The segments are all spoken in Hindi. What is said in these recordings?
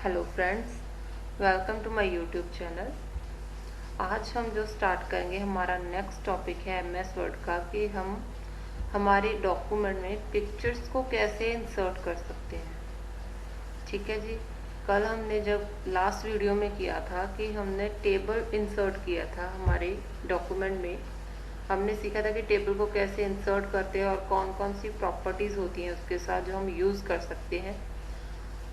Hello friends, welcome to my YouTube channel. आज हम जो स्टार्ट करेंगे, हमारा नेक्स्ट टॉपिक है एमएस वर्ड का कि हम हमारे डॉक्यूमेंट में पिक्चर्स को कैसे इंसर्ट कर सकते हैं। ठीक है जी। कल हमने जब लास्ट वीडियो में किया था कि हमने टेबल इंसर्ट किया था हमारे डॉक्यूमेंट में। हमने सीखा था कि टेबल को कैसे इंसर्ट करते हैं और कौन कौन सी प्रॉपर्टीज़ होती हैं उसके साथ जो हम यूज़ कर सकते हैं।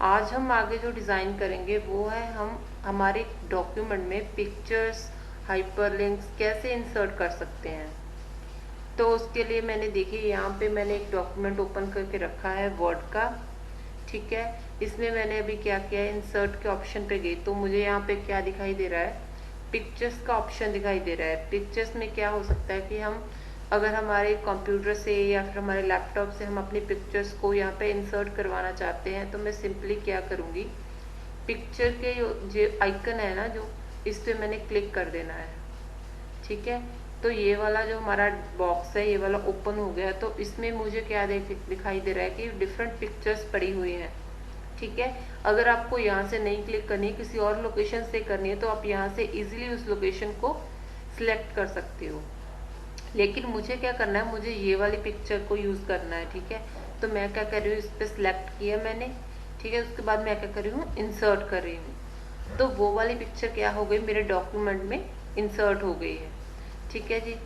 आज हम आगे जो डिज़ाइन करेंगे वो है हम हमारे डॉक्यूमेंट में पिक्चर्स, हाइपरलिंक्स कैसे इंसर्ट कर सकते हैं। तो उसके लिए मैंने देखिए यहाँ पे मैंने एक डॉक्यूमेंट ओपन करके रखा है वर्ड का। ठीक है, इसमें मैंने अभी क्या किया है, इंसर्ट के ऑप्शन पे गई तो मुझे यहाँ पे क्या दिखाई दे रहा है, पिक्चर्स का ऑप्शन दिखाई दे रहा है। पिक्चर्स में क्या हो सकता है कि हम अगर हमारे कंप्यूटर से या फिर हमारे लैपटॉप से हम अपनी पिक्चर्स को यहाँ पे इंसर्ट करवाना चाहते हैं तो मैं सिंपली क्या करूँगी, पिक्चर के जो आइकन है ना, जो इस पे मैंने क्लिक कर देना है। ठीक है, तो ये वाला जो हमारा बॉक्स है ये वाला ओपन हो गया। तो इसमें मुझे क्या दिखाई दे रहा है कि डिफरेंट पिक्चर्स पड़ी हुई हैं। ठीक है, अगर आपको यहाँ से नहीं क्लिक करनी है, किसी और लोकेशन से करनी है, तो आप यहाँ से इजीली उस लोकेशन को सिलेक्ट कर सकते हो। लेकिन मुझे क्या करना है, मुझे ये वाली पिक्चर को यूज़ करना है। ठीक है, तो मैं क्या कर रही हूँ, इस पर सिलेक्ट किया मैंने। ठीक है, उसके बाद मैं क्या कर रही हूँ, इंसर्ट कर रही हूँ। तो वो वाली पिक्चर क्या हो गई, मेरे डॉक्यूमेंट में इंसर्ट हो गई है। ठीक है जी।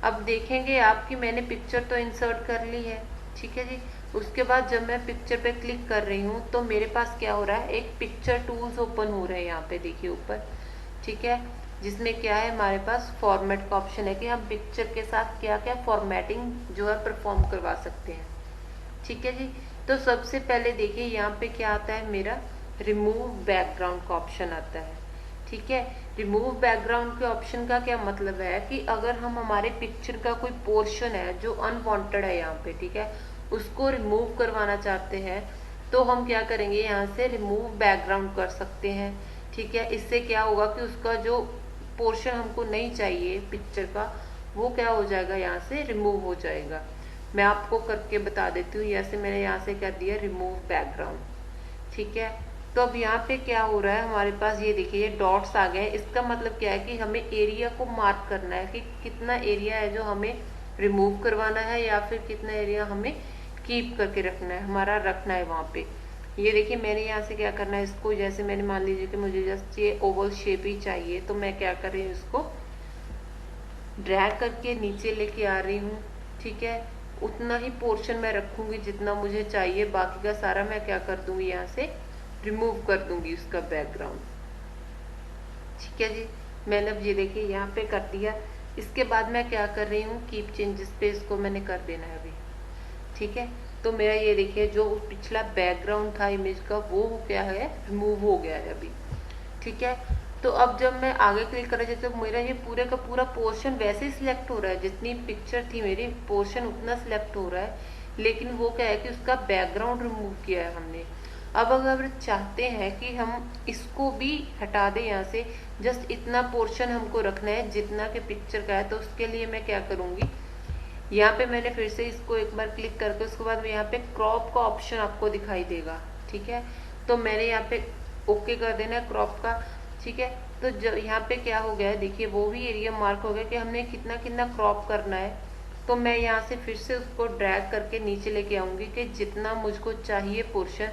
अब देखेंगे आप कि मैंने पिक्चर तो इंसर्ट कर ली है। ठीक है जी। उसके बाद जब मैं पिक्चर पे क्लिक कर रही हूँ तो मेरे पास क्या हो रहा है, एक पिक्चर टूल्स ओपन हो रहे हैं यहाँ पे, देखिए ऊपर। ठीक है, जिसमें क्या है, हमारे पास फॉर्मेट का ऑप्शन है कि हम पिक्चर के साथ क्या क्या फॉर्मेटिंग जो है परफॉर्म करवा सकते हैं। ठीक है जी। तो सबसे पहले देखिए यहाँ पे क्या आता है, मेरा रिमूव बैकग्राउंड का ऑप्शन आता है। ठीक है, रिमूव बैकग्राउंड के ऑप्शन का क्या मतलब है कि अगर हम हमारे पिक्चर का कोई पोर्शन है जो अनवांटेड है यहाँ पे, ठीक है, उसको रिमूव करवाना चाहते हैं तो हम क्या करेंगे, यहाँ से रिमूव बैकग्राउंड कर सकते हैं। ठीक है, इससे क्या होगा कि उसका जो पोर्शन हमको नहीं चाहिए पिक्चर का, वो क्या हो जाएगा, यहाँ से रिमूव हो जाएगा। मैं आपको करके बता देती हूँ। जैसे मैंने यहाँ से कर दिया रिमूव बैकग्राउंड। ठीक है, तो अब यहाँ पे क्या हो रहा है, हमारे पास ये देखिए ये डॉट्स आ गए। इसका मतलब क्या है कि हमें एरिया को मार्क करना है कि कितना एरिया है जो हमें रिमूव करवाना है या फिर कितना एरिया हमें कीप करके रखना है, हमारा रखना है वहाँ पे। ये देखिए मैंने यहाँ से क्या करना है, इसको जैसे मैंने मान लीजिए कि मुझे जस्ट ये ओवल शेप ही चाहिए, तो मैं क्या कर रही हूँ, इसको ड्रैग करके नीचे लेके आ रही हूँ। ठीक है, उतना ही पोर्शन मैं रखूंगी जितना मुझे चाहिए, बाकी का सारा मैं क्या कर दूंगी, यहाँ से रिमूव कर दूंगी उसका बैकग्राउंड। ठीक है जी। मैंने अब ये देखिए यहाँ पे कर दिया। इसके बाद मैं क्या कर रही हूँ, कीप चेंजेस पे इसको मैंने कर देना है अभी। ठीक है, तो मेरा ये देखिए जो पिछला बैकग्राउंड था इमेज का वो क्या है, रिमूव हो गया है अभी। ठीक है, तो अब जब मैं आगे क्लिक कर रही हूँ तो मेरा ये पूरे का पूरा पोर्शन वैसे ही सिलेक्ट हो रहा है, जितनी पिक्चर थी मेरी पोर्शन उतना सिलेक्ट हो रहा है। लेकिन वो क्या है कि उसका बैकग्राउंड रिमूव किया है हमने। अब अगर चाहते हैं कि हम इसको भी हटा दें यहाँ से, जस्ट इतना पोर्शन हमको रखना है जितना के पिक्चर का है, तो उसके लिए मैं क्या करूँगी, यहाँ पे मैंने फिर से इसको एक बार क्लिक करके उसके बाद में यहाँ पे क्रॉप का ऑप्शन आपको दिखाई देगा। ठीक है, तो मैंने यहाँ पे ओके कर देना है क्रॉप का। ठीक है, तो जब यहाँ पे क्या हो गया है, देखिए वो भी एरिया मार्क हो गया कि हमने कितना कितना क्रॉप करना है। तो मैं यहाँ से फिर से उसको ड्रैग करके नीचे लेके आऊँगी कि जितना मुझको चाहिए पोर्शन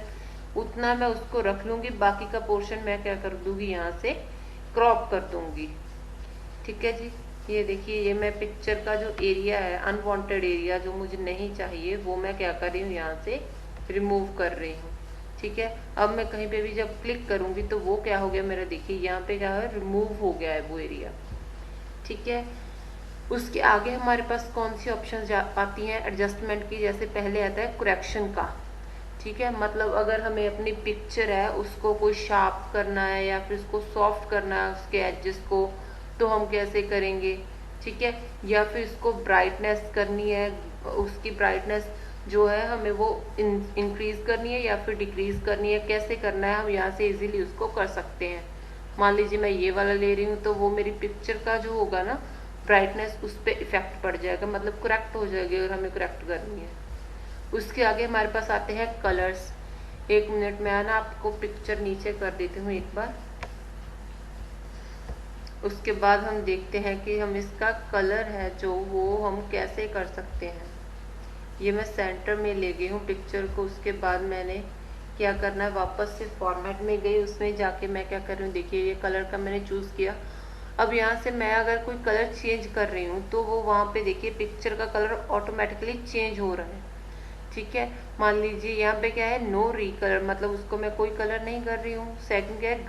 उतना मैं उसको रख लूँगी, बाकी का पोर्शन मैं क्या कर दूँगी, यहाँ से क्रॉप कर दूँगी। ठीक है जी। ये देखिए ये मैं पिक्चर का जो एरिया है, अनवांटेड एरिया जो मुझे नहीं चाहिए, वो मैं क्या कर रही हूँ, यहाँ से रिमूव कर रही हूँ। ठीक है, अब मैं कहीं पे भी जब क्लिक करूँगी तो वो क्या हो गया मेरा, देखिए यहाँ पे क्या है, रिमूव हो गया है वो एरिया। ठीक है, उसके आगे हमारे पास कौन सी ऑप्शन आती हैं एडजस्टमेंट की, जैसे पहले आता है करेक्शन का। ठीक है, मतलब अगर हमें अपनी पिक्चर है उसको कोई शार्प करना है या फिर उसको सॉफ्ट करना है उसके एजेस को, तो हम कैसे करेंगे। ठीक है, या फिर इसको ब्राइटनेस करनी है, उसकी ब्राइटनेस जो है हमें वो इंक्रीज करनी है या फिर डिक्रीज करनी है, कैसे करना है, हम यहाँ से इजीली उसको कर सकते हैं। मान लीजिए मैं ये वाला ले रही हूँ तो वो मेरी पिक्चर का जो होगा ना ब्राइटनेस, उस पर इफेक्ट पड़ जाएगा, मतलब करेक्ट हो जाएगी अगर हमें करेक्ट करनी है। उसके आगे हमारे पास आते हैं कलर्स। एक मिनट में ना आपको पिक्चर नीचे कर देती हूँ एक बार। उसके बाद हम देखते हैं कि हम इसका कलर है जो वो हम कैसे कर सकते हैं। ये मैं सेंटर में ले गई हूँ पिक्चर को। उसके बाद मैंने क्या करना है, वापस से फॉर्मेट में गई, उसमें जाके मैं क्या कर रही हूँ, देखिए ये कलर का मैंने चूज़ किया। अब यहाँ से मैं अगर कोई कलर चेंज कर रही हूँ तो वो वहाँ पे देखिए पिक्चर का कलर ऑटोमेटिकली चेंज हो रहा है। ठीक है, मान लीजिए यहाँ पे क्या है, नो रीकलर, मतलब उसको मैं कोई कलर नहीं कर रही हूँ। सेकंड क्या है,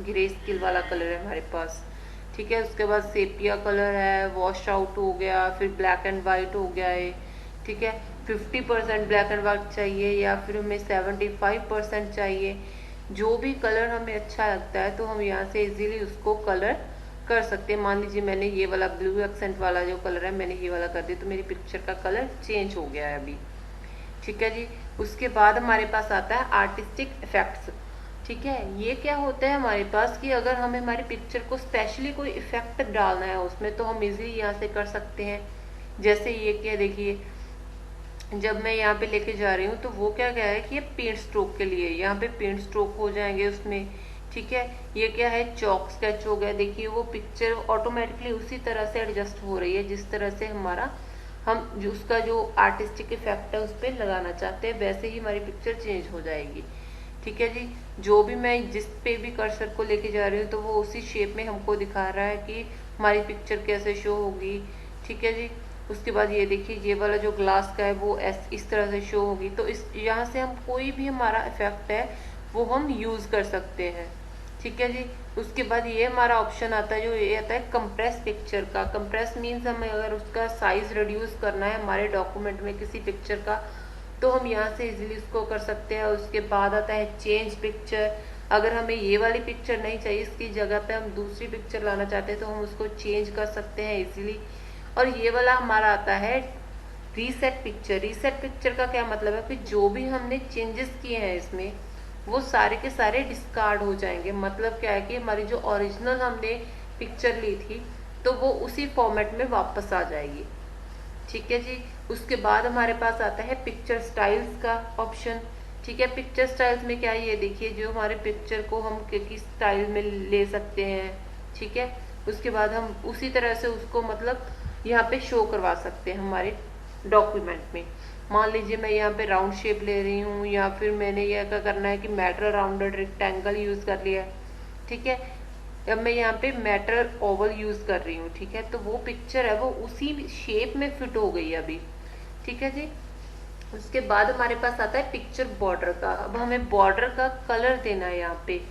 ग्रे स्किल वाला कलर है हमारे पास। ठीक है, उसके बाद सेपिया कलर है, वॉश आउट हो गया, फिर ब्लैक एंड वाइट हो गया है। ठीक है, 50% ब्लैक एंड वाइट चाहिए या फिर हमें 75% चाहिए। जो भी कलर हमें अच्छा लगता है तो हम यहाँ से इजीली उसको कलर कर सकते हैं। मान लीजिए मैंने ये वाला ब्लू एक्सेंट वाला जो कलर है मैंने ये वाला कर दिया, तो मेरी पिक्चर का कलर चेंज हो गया है अभी। ठीक है जी, उसके बाद हमारे पास आता है आर्टिस्टिक इफेक्ट्स। ठीक है, ये क्या होता है हमारे पास कि अगर हमें हमारी पिक्चर को स्पेशली कोई इफेक्ट डालना है उसमें तो हम इजीली यहाँ से कर सकते हैं। जैसे ये क्या देखिए, जब मैं यहाँ पे लेके जा रही हूँ तो वो क्या है कि ये पेंट स्ट्रोक के लिए, यहाँ पे पेंट स्ट्रोक हो जाएंगे उसमें। ठीक है, ये क्या है, चॉक स्केच हो गया। देखिए वो पिक्चर ऑटोमेटिकली उसी तरह से एडजस्ट हो रही है जिस तरह से हमारा हम जो उसका जो आर्टिस्टिक इफेक्ट है उस पर लगाना चाहते हैं, वैसे ही हमारी पिक्चर चेंज हो जाएगी। ठीक है जी, जो भी मैं जिस पे भी कर्सर को लेके जा रही हूँ तो वो उसी शेप में हमको दिखा रहा है कि हमारी पिक्चर कैसे शो होगी। ठीक है जी, उसके बाद ये देखिए ये वाला जो ग्लास का है वो इस तरह से शो होगी। तो इस यहाँ से हम कोई भी हमारा इफेक्ट है वो हम यूज़ कर सकते हैं। ठीक है जी, उसके बाद ये हमारा ऑप्शन आता है जो ये आता है कंप्रेस पिक्चर का। कंप्रेस मीन्स हमें अगर उसका साइज रिड्यूस करना है हमारे डॉक्यूमेंट में किसी पिक्चर का तो हम यहाँ से इजीली उसको कर सकते हैं। उसके बाद आता है चेंज पिक्चर। अगर हमें ये वाली पिक्चर नहीं चाहिए, इसकी जगह पे हम दूसरी पिक्चर लाना चाहते हैं तो हम उसको चेंज कर सकते हैं इजीली। और ये वाला हमारा आता है रीसेट पिक्चर। रीसेट पिक्चर का क्या मतलब है कि जो भी हमने चेंजेस किए हैं इसमें वो सारे के सारे डिस्कार्ड हो जाएंगे। मतलब क्या है कि हमारी जो ओरिजिनल हमने पिक्चर ली थी तो वो उसी फॉर्मेट में वापस आ जाएगी। ठीक है जी, उसके बाद हमारे पास आता है पिक्चर स्टाइल्स का ऑप्शन। ठीक है, पिक्चर स्टाइल्स में क्या है, ये देखिए जो हमारे पिक्चर को हम किस स्टाइल में ले सकते हैं। ठीक है, उसके बाद हम उसी तरह से उसको मतलब यहाँ पे शो करवा सकते हैं हमारे डॉक्यूमेंट में। मान लीजिए मैं यहाँ पे राउंड शेप ले रही हूँ या फिर मैंने यह क्या करना है कि मैटर राउंडेड रेक्टेंगल यूज कर लिया है। ठीक है, अब मैं यहाँ पे मैटर ओवल यूज कर रही हूँ। ठीक है, तो वो पिक्चर है वो उसी शेप में फिट हो गई अभी। ठीक है जी, उसके बाद हमारे पास आता है पिक्चर बॉर्डर का। अब हमें बॉर्डर का कलर देना है यहाँ पे।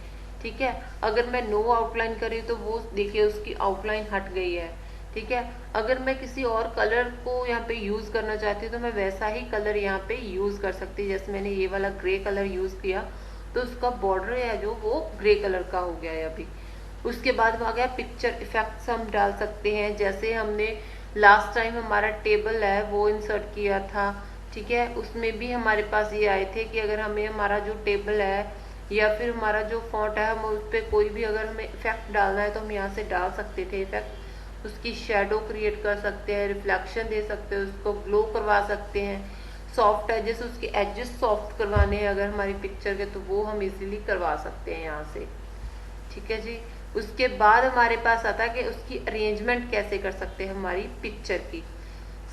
ठीक है, अगर मैं नो आउटलाइन करी तो वो देखिए उसकी आउटलाइन हट गई है। ठीक है, अगर मैं किसी और कलर को यहाँ पे यूज करना चाहती हूँ तो मैं वैसा ही कलर यहाँ पे यूज कर सकती हूँ। जैसे मैंने ये वाला ग्रे कलर यूज किया तो उसका बॉर्डर है जो वो ग्रे कलर का हो गया है अभी। उसके बाद आ गया पिक्चर इफेक्ट्स हम डाल सकते हैं। जैसे हमने लास्ट टाइम हमारा टेबल है वो इंसर्ट किया था। ठीक है, उसमें भी हमारे पास ये आए थे कि अगर हमें हमारा जो टेबल है या फिर हमारा जो फॉन्ट है हम उस पर कोई भी अगर हमें इफेक्ट डालना है तो हम यहाँ से डाल सकते थे इफेक्ट। उसकी शेडो क्रिएट कर सकते हैं, रिफ्लेक्शन दे सकते हैं, उसको ग्लो करवा सकते हैं। सॉफ्ट एजेस, उसके एजेस सॉफ्ट करवाने हैं अगर हमारी पिक्चर के तो वो हम इजीली करवा सकते हैं यहाँ से। ठीक है जी, उसके बाद हमारे पास आता है कि उसकी अरेंजमेंट कैसे कर सकते हैं हमारी पिक्चर की।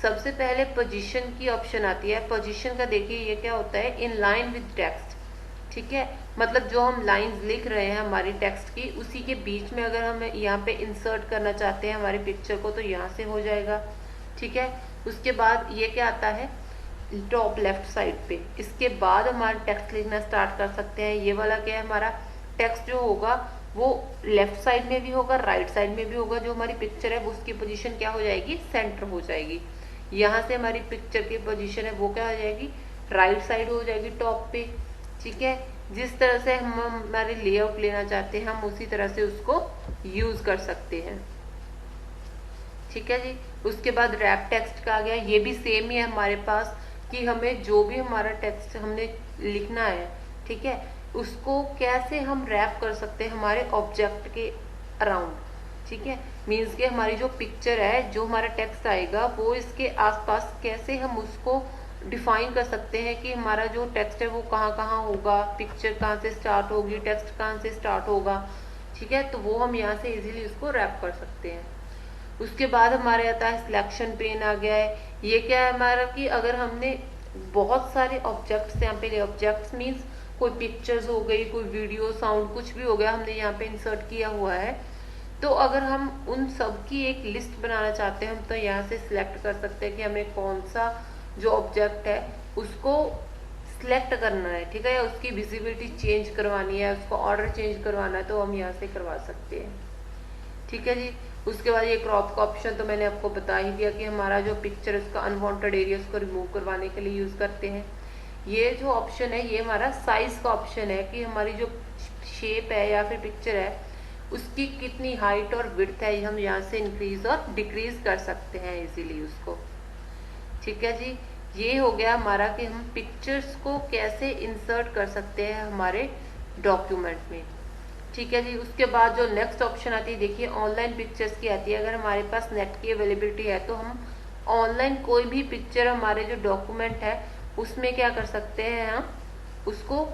सबसे पहले पोजीशन की ऑप्शन आती है। पोजीशन का देखिए ये क्या होता है, इन लाइन विद टेक्स्ट। ठीक है, मतलब जो हम लाइंस लिख रहे हैं हमारी टेक्स्ट की उसी के बीच में अगर हम यहाँ पे इंसर्ट करना चाहते हैं हमारी पिक्चर को तो यहाँ से हो जाएगा। ठीक है, उसके बाद ये क्या आता है, टॉप लेफ्ट साइड पे। इसके बाद हमारा टेक्स्ट लिखना स्टार्ट कर सकते हैं। ये वाला क्या है, हमारा टेक्स्ट जो होगा वो लेफ्ट साइड में भी होगा राइट साइड में भी होगा। जो हमारी पिक्चर है उसकी पोजीशन क्या हो जाएगी, सेंटर हो जाएगी। यहाँ से हमारी पिक्चर की पोजीशन है वो क्या हो जाएगी, राइट साइड हो जाएगी टॉप पे। ठीक है, जिस तरह से हम हमारे लेआउट लेना चाहते हैं हम उसी तरह से उसको यूज कर सकते हैं। ठीक है जी, उसके बाद रैप टेक्स्ट का आ गया। ये भी सेम ही है हमारे पास कि हमें जो भी हमारा टेक्स्ट हमने लिखना है, ठीक है, उसको कैसे हम रैप कर सकते हैं हमारे ऑब्जेक्ट के अराउंड। ठीक है, मीन्स के हमारी जो पिक्चर है जो हमारा टेक्स्ट आएगा वो इसके आसपास कैसे हम उसको डिफाइन कर सकते हैं कि हमारा जो टेक्स्ट है वो कहाँ कहाँ होगा, पिक्चर कहाँ से स्टार्ट होगी, टेक्स्ट कहाँ से स्टार्ट होगा। ठीक है, तो वो हम यहाँ से इजीली उसको रैप कर सकते हैं। उसके बाद हमारे आता है सिलेक्शन पेन आ गया है। ये क्या है हमारा कि अगर हमने बहुत सारे ऑब्जेक्ट्स यहाँ पे, ऑब्जेक्ट्स मीन्स कोई पिक्चर्स हो गई, कोई वीडियो, साउंड, कुछ भी हो गया, हमने यहाँ पे इंसर्ट किया हुआ है, तो अगर हम उन सब की एक लिस्ट बनाना चाहते हैं हम तो यहाँ से सिलेक्ट कर सकते हैं कि हमें कौन सा जो ऑब्जेक्ट है उसको सिलेक्ट करना है। ठीक है, या उसकी विजिबिलिटी चेंज करवानी है, उसको ऑर्डर चेंज करवाना है, तो हम यहाँ से करवा सकते हैं। ठीक है जी। उसके बाद ये क्रॉप का ऑप्शन तो मैंने आपको बता ही दिया कि हमारा जो पिक्चर उसका अनवांटेड एरिया उसको रिमूव करवाने के लिए यूज करते हैं। ये जो ऑप्शन है ये हमारा साइज का ऑप्शन है कि हमारी जो शेप है या फिर पिक्चर है उसकी कितनी हाइट और विड्थ है, हम यहाँ से इंक्रीज और डिक्रीज कर सकते हैं इजीली उसको। ठीक है जी, ये हो गया हमारा कि हम पिक्चर्स को कैसे इंसर्ट कर सकते हैं हमारे डॉक्यूमेंट में। ठीक है जी। उसके बाद जो नेक्स्ट ऑप्शन आती है, देखिए ऑनलाइन पिक्चर्स की आती है। अगर हमारे पास नेट की अवेलेबिलिटी है तो हम ऑनलाइन कोई भी पिक्चर हमारे जो डॉक्यूमेंट है उसमें क्या कर सकते हैं, हम उसको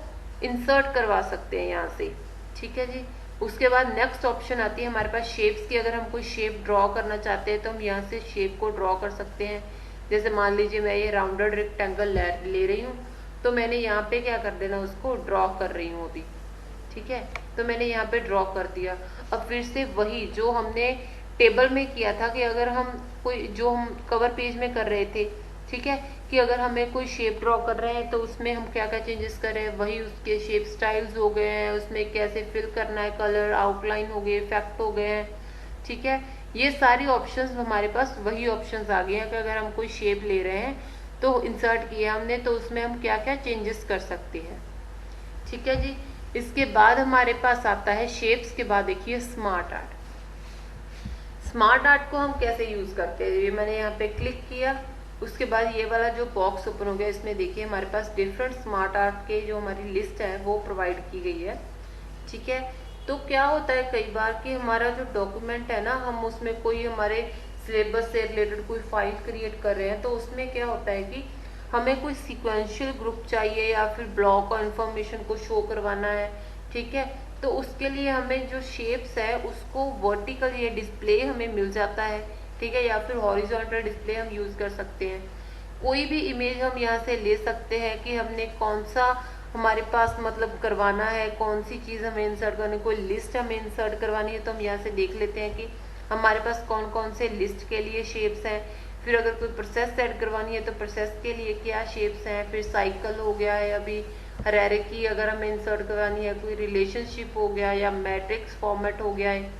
इंसर्ट करवा सकते हैं यहाँ से। ठीक है जी। उसके बाद नेक्स्ट ऑप्शन आती है हमारे पास शेप्स की। अगर हम कोई शेप ड्रॉ करना चाहते हैं तो हम यहाँ से शेप को ड्रॉ कर सकते हैं। जैसे मान लीजिए मैं ये राउंडेड रेक्टेंगल ले रही हूँ, तो मैंने यहाँ पे क्या कर देना, उसको ड्रॉ कर रही हूँ अभी। ठीक है, तो मैंने यहाँ पे ड्रॉ कर दिया। अब फिर से वही जो हमने टेबल में किया था कि अगर हम कोई जो हम कवर पेज में कर रहे थे, ठीक है, कि अगर हमें कोई शेप ड्रॉ कर रहे हैं तो उसमें हम क्या क्या चेंजेस कर रहे हैं, वही उसके शेप स्टाइल्स हो गए हैं, उसमें कैसे फिल करना है, कलर आउटलाइन हो गए, इफेक्ट हो गए हैं। ठीक है, ये सारी ऑप्शंस हमारे पास वही ऑप्शंस आ गए हैं कि अगर हम कोई शेप ले रहे हैं तो इंसर्ट किया हमने तो उसमें हम क्या क्या चेंजेस कर सकते हैं। ठीक है जी। इसके बाद हमारे पास आता है शेप्स के बाद देखिए स्मार्ट आर्ट। स्मार्ट आर्ट को हम कैसे यूज करते हैं, ये मैंने यहाँ पे क्लिक किया। उसके बाद ये वाला जो बॉक्स ओपन हो गया, इसमें देखिए हमारे पास डिफरेंट स्मार्ट आर्ट के जो हमारी लिस्ट है वो प्रोवाइड की गई है। ठीक है, तो क्या होता है कई बार कि हमारा जो डॉक्यूमेंट है ना, हम उसमें कोई हमारे सिलेबस से रिलेटेड कोई फाइल क्रिएट कर रहे हैं, तो उसमें क्या होता है कि हमें कोई सीक्वेंशियल ग्रुप चाहिए या फिर ब्लॉक और इन्फॉर्मेशन को शो करवाना है। ठीक है, तो उसके लिए हमें जो शेप्स है उसको वर्टिकल ये डिस्प्ले हमें मिल जाता है। ठीक है, या फिर हॉरिजॉन्टल डिस्प्ले हम यूज कर सकते हैं। कोई भी इमेज हम यहाँ से ले सकते हैं कि हमने कौन सा हमारे पास मतलब करवाना है, कौन सी चीज़ हमें इंसर्ट करनी, कोई लिस्ट हमें इंसर्ट करवानी है, तो हम यहाँ से देख लेते हैं कि हमारे पास कौन कौन से लिस्ट के लिए शेप्स हैं। फिर अगर कोई प्रोसेस सेट करवानी है तो प्रोसेस के लिए क्या शेप्स हैं। फिर साइकिल हो गया है, अभी हायरार्की अगर हमें इंसर्ट करवानी है, कोई रिलेशनशिप हो गया या मैट्रिक्स फॉर्मेट हो गया है।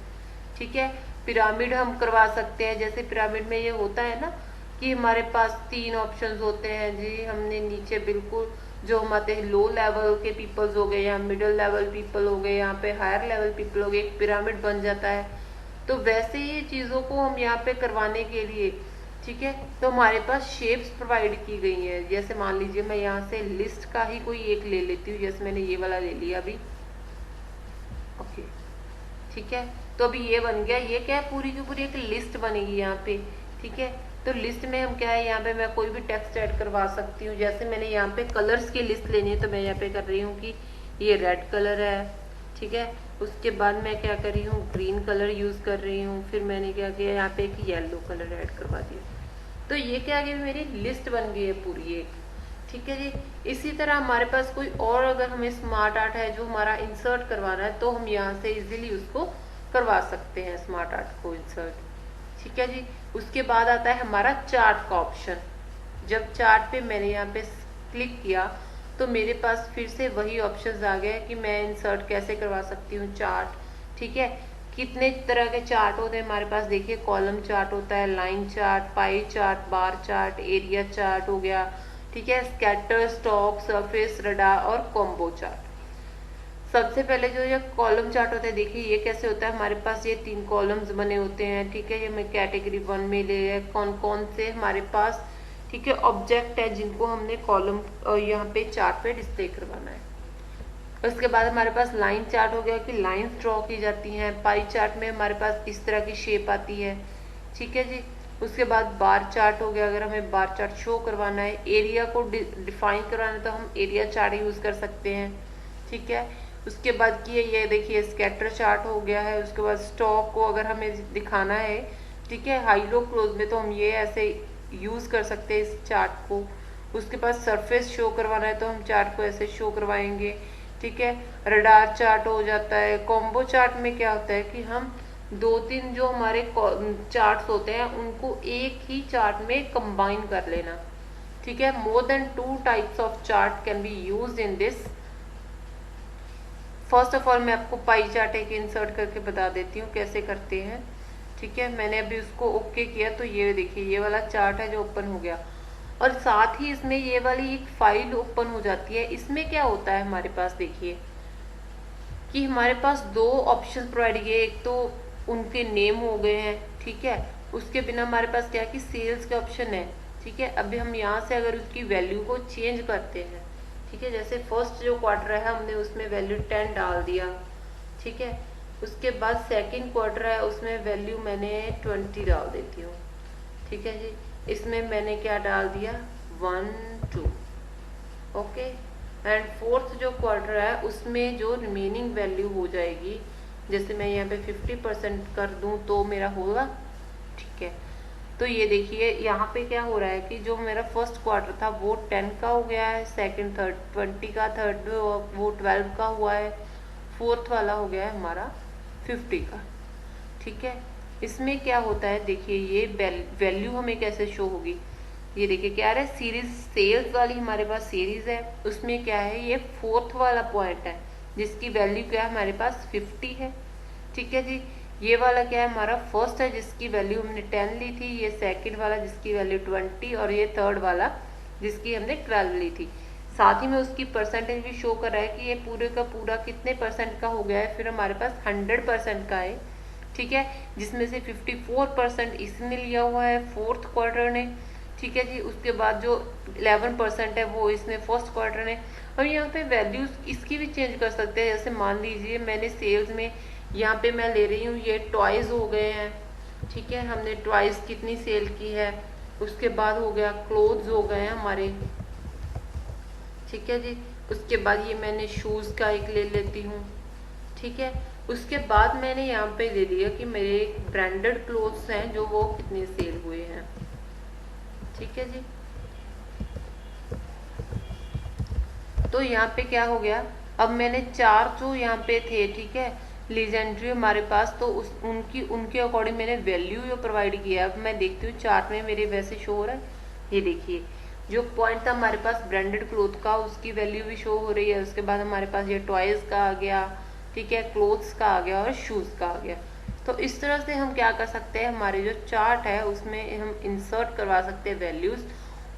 ठीक है, पिरामिड हम करवा सकते हैं। जैसे पिरामिड में ये होता है ना कि हमारे पास 3 ऑप्शंस होते हैं जी, हमने नीचे बिल्कुल जो हमारे लो लेवल के पीपल्स हो गए या मिडिल लेवल पीपल हो गए, यहाँ पे हायर लेवल पीपल हो गए, एक पिरामिड बन जाता है। तो वैसे ही चीज़ों को हम यहाँ पे करवाने के लिए, ठीक है, तो हमारे पास शेप्स प्रोवाइड की गई हैं। जैसे मान लीजिए मैं यहाँ से लिस्ट का ही कोई एक ले लेती हूँ, जैसे मैंने ये वाला ले लिया अभी। ओके, ठीक है, तो अभी ये बन गया। ये क्या है, पूरी की पूरी एक लिस्ट बनेगी यहाँ पे। ठीक है, तो लिस्ट में हम क्या है, यहाँ पे मैं कोई भी टेक्स्ट ऐड करवा सकती हूँ। जैसे मैंने यहाँ पे कलर्स की लिस्ट लेनी है तो मैं यहाँ पे कर रही हूँ कि ये रेड कलर है। ठीक है, उसके बाद मैं क्या कर रही हूँ, ग्रीन कलर यूज कर रही हूँ। फिर मैंने क्या किया, यहाँ पे एक येलो कलर ऐड करवा दिया। तो ये क्या आ गया, मेरी लिस्ट बन गई है पूरी एक। ठीक है जी। इसी तरह हमारे पास कोई और अगर हमें स्मार्ट आर्ट है जो हमारा इंसर्ट करवाना है तो हम यहाँ से इजीली उसको करवा सकते हैं, स्मार्ट आर्ट को इंसर्ट। ठीक है जी। उसके बाद आता है हमारा चार्ट का ऑप्शन। जब चार्ट पे मैंने यहाँ पे क्लिक किया तो मेरे पास फिर से वही ऑप्शंस आ गए कि मैं इंसर्ट कैसे करवा सकती हूँ चार्ट। ठीक है, कितने तरह के चार्ट होते हैं हमारे पास, देखिए कॉलम चार्ट होता है, line chart, pie chart, bar chart, area chart हो गया। ठीक है, स्कैटर, स्टॉक, सरफेस, रडार और कॉम्बो चार्ट। सबसे पहले जो ये कॉलम चार्ट होता है, देखिए ये कैसे होता है, हमारे पास ये 3 कॉलम्स बने होते हैं। ठीक है, ये मैं कैटेगरी 1 में ले लिया, कौन कौन से हमारे पास, ठीक है, ऑब्जेक्ट है जिनको हमने कॉलम यहाँ पे चार्ट पे डिस्प्ले करवाना है। उसके बाद हमारे पास लाइन चार्ट हो गया कि लाइंस ड्रॉ की जाती हैं। पाई चार्ट में हमारे पास इस तरह की शेप आती है। ठीक है जी। उसके बाद बार चार्ट हो गया, अगर हमें बार चार्ट शो करवाना है, एरिया को डिफाइन करवाना है तो हम एरिया चार्ट यूज कर सकते हैं, ठीक है। उसके बाद की ये देखिए स्कैटर चार्ट हो गया है। उसके बाद स्टॉक को अगर हमें दिखाना है, ठीक है, हाई लो क्लोज में, तो हम ये ऐसे यूज कर सकते हैं इस चार्ट को। उसके बाद सरफेस शो करवाना है तो हम चार्ट को ऐसे शो करवाएंगे, ठीक है। रडार चार्ट हो जाता है। कॉम्बो चार्ट में क्या होता है कि हम दो तीन जो हमारे चार्ट्स होते हैं उनको एक ही चार्ट में कंबाइन कर लेना, ठीक है। More than 2 types of chart can be used in this. First of all मैं आपको पाई चार्ट एक इंसर्ट करके बता देती हूँ कैसे करते हैं, ठीक है। मैंने अभी उसको ओके किया तो ये देखिए ये वाला चार्ट है जो ओपन हो गया, और साथ ही इसमें ये वाली एक फाइल ओपन हो जाती है। इसमें क्या होता है हमारे पास, देखिए कि हमारे पास दो ऑप्शन प्रोवाइड किए, एक तो उनके नेम हो गए हैं, ठीक है। उसके बिना हमारे पास क्या है कि सेल्स के ऑप्शन है, ठीक है। अभी हम यहाँ से अगर उसकी वैल्यू को चेंज करते हैं, ठीक है, जैसे फर्स्ट जो क्वार्टर है हमने उसमें वैल्यू 10 डाल दिया, ठीक है। उसके बाद सेकंड क्वार्टर है उसमें वैल्यू मैंने 20 डाल देती हूँ, ठीक है जी। इसमें मैंने क्या डाल दिया 1 2, ओके। एंड फोर्थ जो क्वार्टर है उसमें जो रिमेनिंग वैल्यू हो जाएगी, जैसे मैं यहाँ पे 50% कर दूं तो मेरा होगा, ठीक है। तो ये देखिए यहाँ पे क्या हो रहा है कि जो मेरा फर्स्ट क्वार्टर था वो 10 का हो गया है, सेकंड थर्ड 20 का, थर्ड वो 12 का हुआ है, फोर्थ वाला हो गया है हमारा 50 का, ठीक है। इसमें क्या होता है देखिए ये वैल्यू हमें कैसे शो होगी, ये देखिए क्या है सीरीज सेल्स वाली हमारे पास सीरीज है, उसमें क्या है ये फोर्थ वाला पॉइंट है जिसकी वैल्यू क्या है हमारे पास 50 है, ठीक है जी। ये वाला क्या है हमारा फर्स्ट है जिसकी वैल्यू हमने 10 ली थी, ये सेकंड वाला जिसकी वैल्यू 20 और ये थर्ड वाला जिसकी हमने 12 ली थी। साथ ही में उसकी परसेंटेज भी शो कर रहा है कि ये पूरे का पूरा कितने परसेंट का हो गया है। फिर हमारे पास 100% का है, ठीक है, जिसमें से 54% इसने लिया हुआ है फोर्थ क्वार्टर ने, ठीक है जी। उसके बाद जो 11% है वो इसमें फर्स्ट क्वार्टर ने। और यहाँ पे वैल्यूज इसकी भी चेंज कर सकते हैं, जैसे मान लीजिए मैंने सेल्स में यहाँ पे मैं ले रही हूँ ये टॉयज हो गए हैं, ठीक है, हमने टॉयज कितनी सेल की है। उसके बाद हो गया क्लोथ्स हो गए हैं हमारे, ठीक है जी। उसके बाद ये मैंने शूज का एक ले लेती हूँ, ठीक है। उसके बाद मैंने यहाँ पे ले लिया कि मेरे ब्रांडेड क्लोथ्स हैं जो वो कितने सेल हुए हैं, ठीक है जी। तो यहाँ पे क्या हो गया, अब मैंने चार जो यहाँ पे थे, ठीक है, लीजेंड्री हमारे पास, तो उनके अकॉर्डिंग मैंने वैल्यू जो प्रोवाइड किया। अब मैं देखती हूँ चार्ट में मेरे वैसे शो हो रहा है, ये देखिए जो पॉइंट था हमारे पास ब्रांडेड क्लोथ का उसकी वैल्यू भी शो हो रही है। उसके बाद हमारे पास ये टॉयज का आ गया, ठीक है, क्लोथ्स का आ गया और शूज का आ गया। तो इस तरह से हम क्या कर सकते हैं, हमारे जो चार्ट है उसमें हम इंसर्ट करवा सकते हैं वैल्यूज।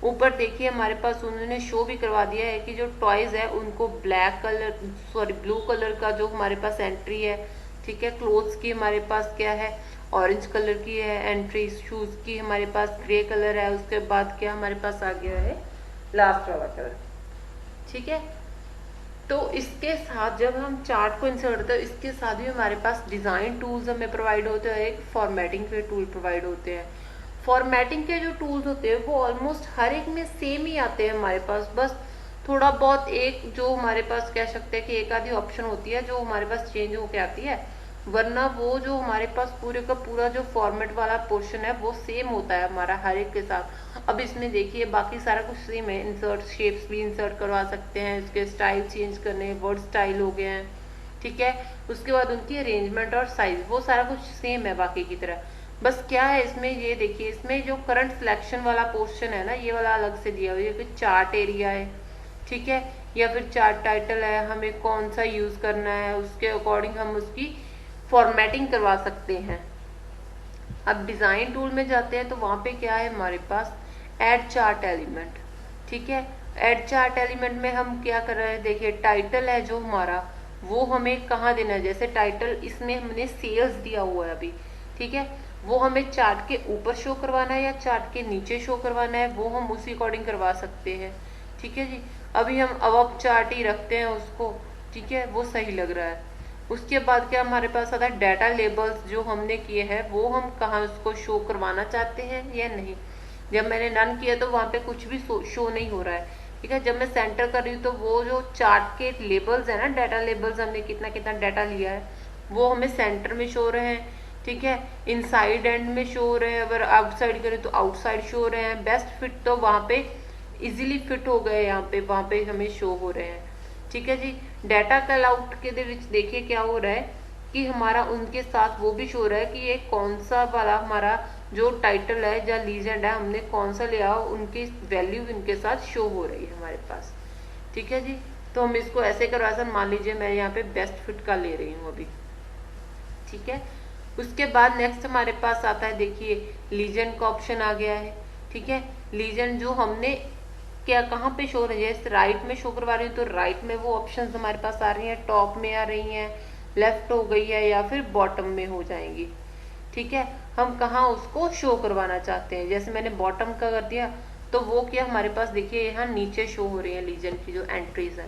ऊपर देखिए हमारे पास उन्होंने शो भी करवा दिया है कि जो टॉयज है उनको black colour sorry blue colour का जो हमारे पास एंट्री है, ठीक है। क्लोथ्स की हमारे पास क्या है ऑरेंज कलर की है एंट्री, शूज की हमारे पास ग्रे कलर है। उसके बाद क्या हमारे पास आ गया है लास्ट वाला कलर, ठीक है। तो इसके साथ जब हम चार्ट को इंसर्ट करते हैं इसके साथ भी हमारे पास डिजाइन टूल्स हमें प्रोवाइड होते हैं, एक फॉर्मेटिंग के टूल प्रोवाइड होते हैं। फॉर्मेटिंग के जो टूल्स होते हैं वो ऑलमोस्ट हर एक में सेम ही आते हैं हमारे पास, बस थोड़ा बहुत एक जो हमारे पास कह सकते हैं कि एक आधी ऑप्शन होती है जो हमारे पास चेंज होके आती है, वरना वो जो हमारे पास पूरे का पूरा जो फॉर्मेट वाला पोर्शन है वो सेम होता है हमारा हर एक के साथ। अब इसमें देखिए बाकी सारा कुछ सेम है, इंसर्ट शेप्स भी इंसर्ट करवा सकते हैं, इसके स्टाइल चेंज करने, वर्ड स्टाइल हो गए हैं, ठीक है। उसके बाद उनकी अरेंजमेंट और साइज वो सारा कुछ सेम है बाकी की तरह। बस क्या है इसमें ये देखिए इसमें जो करंट सिलेक्शन वाला पोर्शन है ना ये वाला अलग से दिया हुआ है, फिर चार्ट एरिया है, ठीक है, या फिर चार्ट टाइटल है, हमें कौन सा यूज करना है उसके अकॉर्डिंग हम उसकी फॉर्मेटिंग करवा सकते हैं। अब डिजाइन टूल में जाते हैं तो वहां पे क्या है हमारे पास ऐड चार्ट एलिमेंट, ठीक है। ऐड चार्ट एलिमेंट में हम क्या कर रहे हैं, देखिए टाइटल है जो हमारा वो हमें कहाँ देना है, जैसे टाइटल इसमें हमने सेल्स दिया हुआ है अभी, ठीक है, वो हमें चार्ट के ऊपर शो करवाना है या चार्ट के नीचे शो करवाना है वो हम उसी अकॉर्डिंग करवा सकते हैं, ठीक है जी। अभी हम अब चार्ट ही रखते हैं उसको, ठीक है, वो सही लग रहा है। उसके बाद क्या हमारे पास आता है डाटा लेबल्स जो हमने किए हैं वो हम कहाँ उसको शो करवाना चाहते हैं या नहीं। जब मैंने नन किया तो वहां पे कुछ भी शो नहीं हो रहा है। ठीक है, जब मैं सेंटर कर रही हूँ तो वो जो चार्ट के लेबल्स है ना, डाटा लेबल्स हमने कितना कितना डाटा लिया है वो हमें सेंटर में शो रहे हैं। ठीक है, इनसाइड एंड में शो हो रहे हैं, अगर आउटसाइड करें तो आउटसाइड शो हो रहे हैं। बेस्ट फिट तो वहां पे इजीली फिट हो गए, यहाँ पे वहां पे हमें शो हो रहे हैं। ठीक है जी, डाटा कल आउट के देखिए क्या हो रहा है कि हमारा उनके साथ वो भी शो हो रहा है कि ये कौन सा वाला हमारा जो टाइटल है या लीजेंड है हमने कौन सा लिया, उनकी वैल्यू इनके साथ शो हो रही है हमारे पास। ठीक है जी, तो हम इसको ऐसे करवा सकते, मान लीजिए मैं यहाँ पे बेस्ट फिट का ले रही हूँ अभी। ठीक है, उसके बाद नेक्स्ट हमारे पास आता है, देखिए लीजेंड का ऑप्शन आ गया है। ठीक है, लीजेंड जो हमने क्या कहाँ पे शो रही है, राइट में शो करवा रही हूँ तो राइट में वो ऑप्शंस हमारे पास आ रही हैं, टॉप में आ रही हैं, लेफ्ट हो गई है या फिर बॉटम में हो जाएंगी। ठीक है, हम कहाँ उसको शो करवाना चाहते हैं, जैसे मैंने बॉटम का कर दिया तो वो क्या हमारे पास देखिए यहाँ नीचे शो हो रही है लीजेंड की जो एंट्रीज है।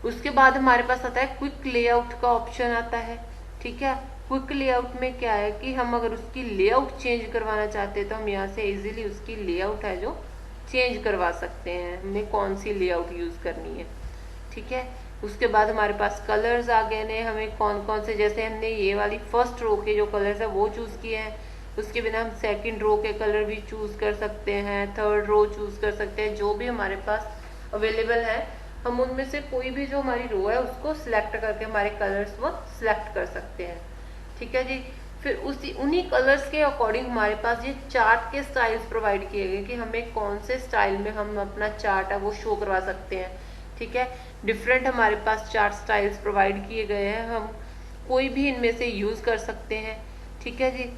उसके बाद हमारे पास आता है क्विक लेआउट का ऑप्शन आता है। ठीक है, क्विक लेआउट में क्या है कि हम अगर उसकी लेआउट चेंज करवाना चाहते हैं तो हम यहाँ से इजीली उसकी लेआउट है जो चेंज करवा सकते हैं, हमें कौन सी लेआउट यूज करनी है। ठीक है, उसके बाद हमारे पास कलर्स आ गए ने, हमें कौन कौन से, जैसे हमने ये वाली फर्स्ट रो के जो कलर्स है वो चूज किए हैं, उसके बिना हम सेकंड रो के कलर भी चूज कर सकते हैं, थर्ड रो चूज कर सकते हैं, जो भी हमारे पास अवेलेबल है हम उनमें से कोई भी जो हमारी रो है उसको सिलेक्ट करके हमारे कलर्स वो सिलेक्ट कर सकते हैं। ठीक है जी, फिर उन्हीं कलर्स के अकॉर्डिंग हमारे पास ये चार्ट के स्टाइल्स प्रोवाइड किए गए कि हमें कौन से स्टाइल में हम अपना चार्ट है वो शो करवा सकते हैं। ठीक है, डिफरेंट हमारे पास चार्ट स्टाइल्स प्रोवाइड किए गए हैं, हम कोई भी इनमें से यूज कर सकते हैं। ठीक है जी,